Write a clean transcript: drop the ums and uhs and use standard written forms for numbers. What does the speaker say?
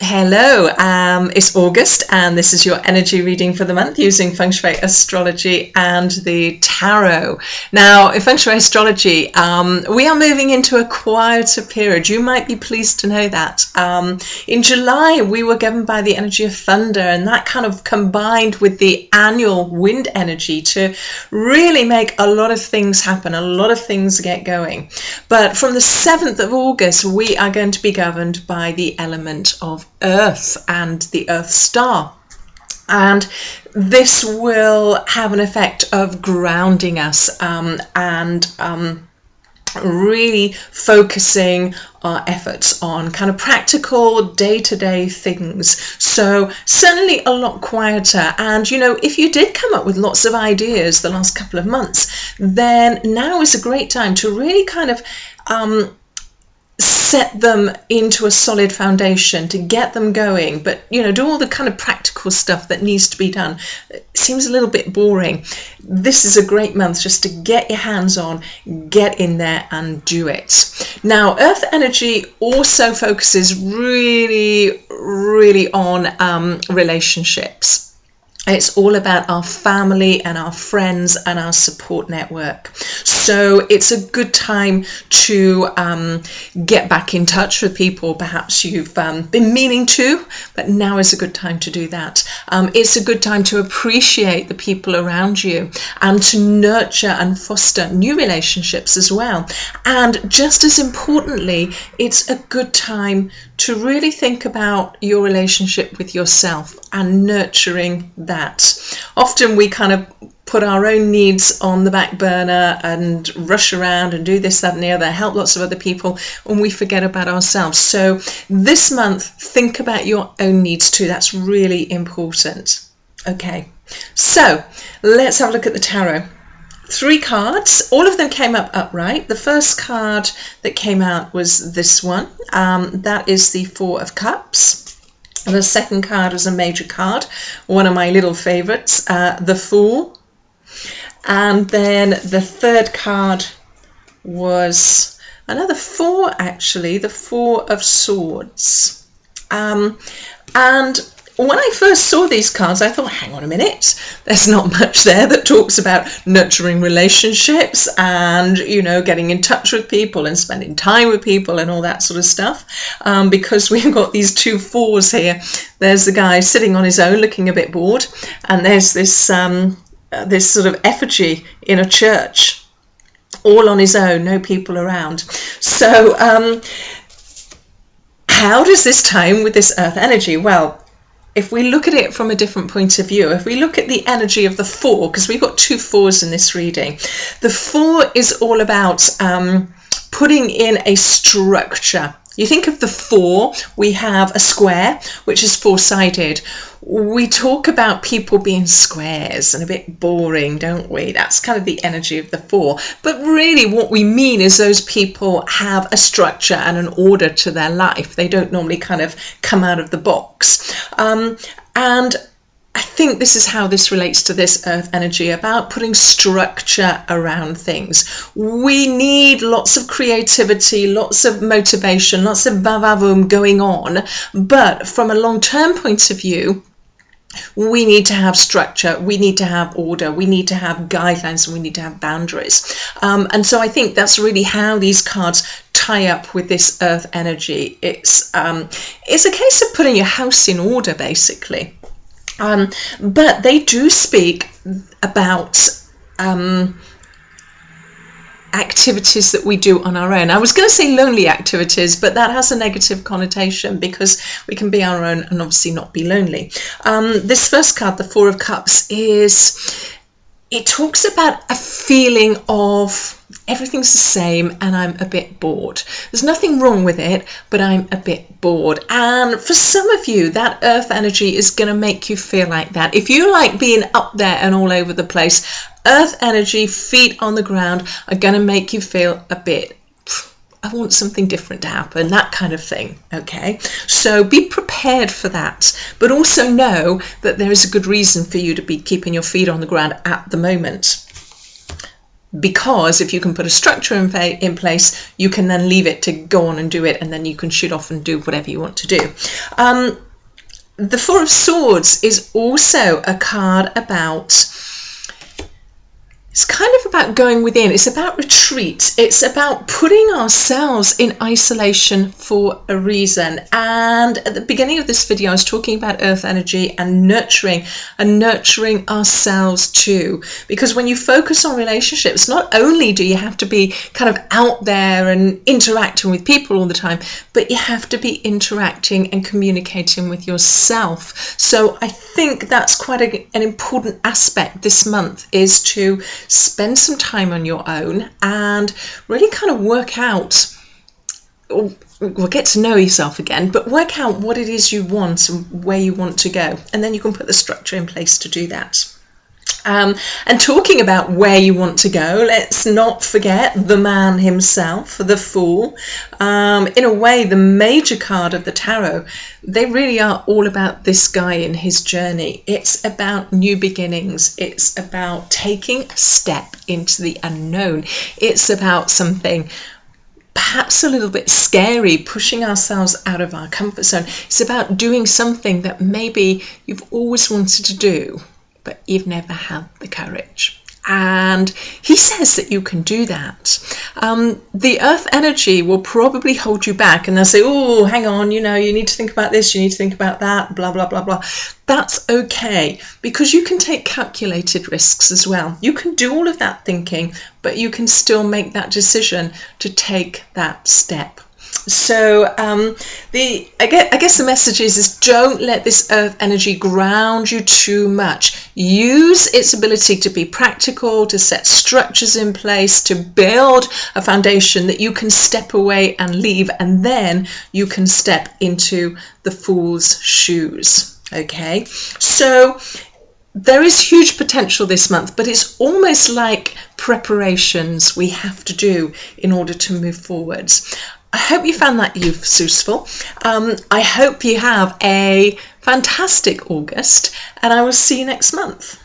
Hello, it's August and this is your energy reading for the month using Feng Shui Astrology and the Tarot. Now, in Feng Shui Astrology, we are moving into a quieter period. You might be pleased to know that. In July, we were governed by the energy of thunder, and that kind of combined with the annual wind energy to really make a lot of things happen, a lot of things get going. But from the 7th of August, we are going to be governed by the element of Earth and the Earth star, and this will have an effect of grounding us and really focusing our efforts on kind of practical day-to-day things. So certainly a lot quieter. And you know, if you did come up with lots of ideas the last couple of months, then now is a great time to really kind of set them into a solid foundation, to get them going, but you know, do all the kind of practical stuff that needs to be done. It seems a little bit boring. This is a great month just to get your hands on, get in there and do it. Now, Earth energy also focuses really on relationships. It's all about our family and our friends and our support network. So it's a good time to get back in touch with people. Perhaps you've been meaning to, but now is a good time to do that. It's a good time to appreciate the people around you and to nurture and foster new relationships as well. And just as importantly, it's a good time to really think about your relationship with yourself and nurturing that. Often we kind of put our own needs on the back burner and rush around and do this, that and the other, help lots of other people, and we forget about ourselves. So this month, think about your own needs too. That's really important. Okay, so let's have a look at the tarot. 3 cards, all of them came up upright. The first card that came out was this one. That is the 4 of Cups. The second card was a major card, one of my little favorites, the Fool. And then the third card was another 4, actually, the 4 of Swords. And when I first saw these cards, I thought, hang on a minute, there's not much there that talks about nurturing relationships and, you know, getting in touch with people and spending time with people and all that sort of stuff, because we've got these 2 4s here. There's the guy sitting on his own looking a bit bored, and there's this, this sort of effigy in a church, all on his own, no people around. So how does this tie in with this Earth energy? Well, if we look at it from a different point of view, if we look at the energy of the 4, because we've got 2 4s in this reading, the 4 is all about putting in a structure. You think of the 4, we have a square, which is 4-sided. We talk about people being squares and a bit boring, don't we? That's kind of the energy of the 4. But really what we mean is those people have a structure and an order to their life. They don't normally kind of come out of the box. And I think this is how this relates to this Earth energy, about putting structure around things. We need lots of creativity, lots of motivation, lots of vavavoom going on. But from a long-term point of view, we need to have structure, we need to have order, we need to have guidelines, and we need to have boundaries. And so I think that's really how these cards tie up with this Earth energy. It's a case of putting your house in order, basically. But they do speak about activities that we do on our own. I was going to say lonely activities, but that has a negative connotation because we can be our own and obviously not be lonely. This first card, the 4 of Cups, it talks about a feeling of everything's the same and I'm a bit bored. There's nothing wrong with it, but I'm a bit bored. And for some of you, that Earth energy is going to make you feel like that. If you like being up there and all over the place, Earth energy, feet on the ground, are going to make you feel a bit, I want something different to happen, that kind of thing. Okay, so be prepared for that, but also know that there is a good reason for you to be keeping your feet on the ground at the moment. because if you can put a structure in place, you can then leave it to go on and do it, and then you can shoot off and do whatever you want to do. The Four of Swords is also a card about, it's kind of about going within. It's about retreat. It's about putting ourselves in isolation for a reason. And at the beginning of this video, I was talking about earth energy and nurturing ourselves too. Because when you focus on relationships, not only do you have to be kind of out there and interacting with people all the time, but you have to be interacting and communicating with yourself. So I think that's quite an important aspect this month, is to spend some time on your own and really kind of work out, or get to know yourself again, but work out what it is you want and where you want to go, and then you can put the structure in place to do that. And talking about where you want to go, let's not forget the man himself, the Fool. In a way, the major card of the tarot, they really are all about this guy in his journey. It's about new beginnings. It's about taking a step into the unknown. It's about something perhaps a little bit scary, pushing ourselves out of our comfort zone. It's about doing something that maybe you've always wanted to do, but you've never had the courage. And he says that you can do that. The earth energy will probably hold you back, and they'll say, oh, hang on, you know, you need to think about this, you need to think about that, blah, blah, blah, blah. That's okay, because you can take calculated risks as well. You can do all of that thinking, but you can still make that decision to take that step. So I guess the message is don't let this earth energy ground you too much. Use its ability to be practical, to set structures in place, to build a foundation that you can step away and leave, and then you can step into the Fool's shoes. Okay, so there is huge potential this month, but it's almost like preparations we have to do in order to move forwards. I hope you found that useful. I hope you have a fantastic August, and I will see you next month.